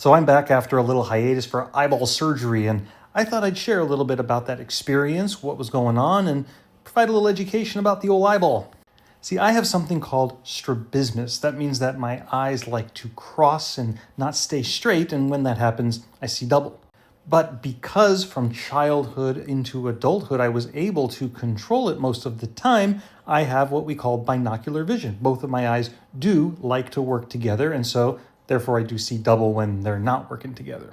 So I'm back after a little hiatus for eyeball surgery, and I thought I'd share a little bit about that experience, what was going on, and provide a little education about the old eyeball. See, I have something called strabismus. That means that my eyes like to cross and not stay straight, and when that happens, I see double. But because from childhood into adulthood I was able to control it most of the time, I have what we call binocular vision. Both of my eyes do like to work together, and so therefore I do see double when they're not working together.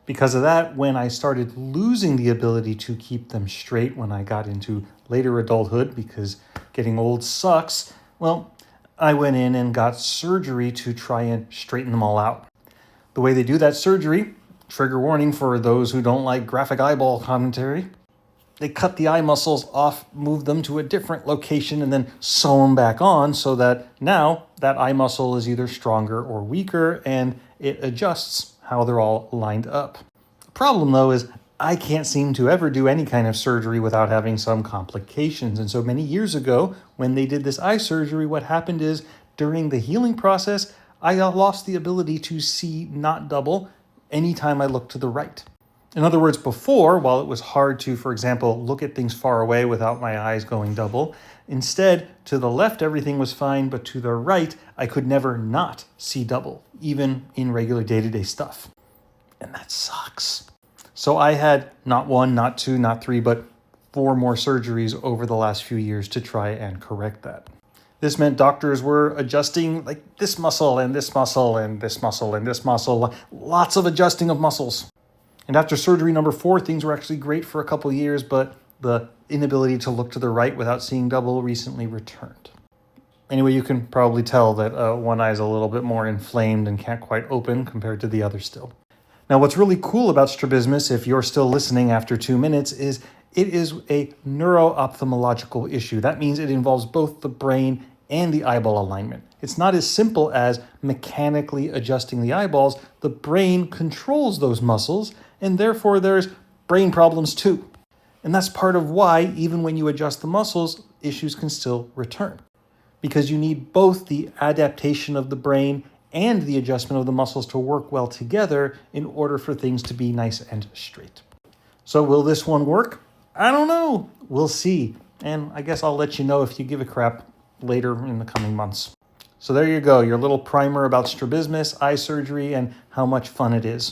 Because of that, when I started losing the ability to keep them straight when I got into later adulthood, because getting old sucks, well, I went in and got surgery to try and straighten them all out. The way they do that surgery, trigger warning for those who don't like graphic eyeball commentary, they cut the eye muscles off, move them to a different location, and then sew them back on so that now that eye muscle is either stronger or weaker, and it adjusts how they're all lined up. The problem, though, is I can't seem to ever do any kind of surgery without having some complications. And so many years ago, when they did this eye surgery, what happened is during the healing process, I lost the ability to see not double anytime I looked to the right. In other words, before, while it was hard to, for example, look at things far away without my eyes going double, instead, to the left, everything was fine, but to the right, I could never not see double, even in regular day-to-day stuff. And that sucks. So I had not one, not two, not three, but 4 more surgeries over the last few years to try and correct that. This meant doctors were adjusting like this muscle and this muscle and this muscle and this muscle, lots of adjusting of muscles. And after surgery number 4, things were actually great for a couple years, but the inability to look to the right without seeing double recently returned. Anyway, you can probably tell that one eye is a little bit more inflamed and can't quite open compared to the other still. Now, what's really cool about strabismus, if you're still listening after 2 minutes, is it is a neuro-ophthalmological issue. That means it involves both the brain and the eyeball alignment. It's not as simple as mechanically adjusting the eyeballs. The brain controls those muscles, and therefore there's brain problems too. And that's part of why, even when you adjust the muscles, issues can still return. Because you need both the adaptation of the brain and the adjustment of the muscles to work well together in order for things to be nice and straight. So will this one work? I don't know. We'll see. And I guess I'll let you know if you give a crap later in the coming months. So there you go, your little primer about strabismus, eye surgery, and how much fun it is.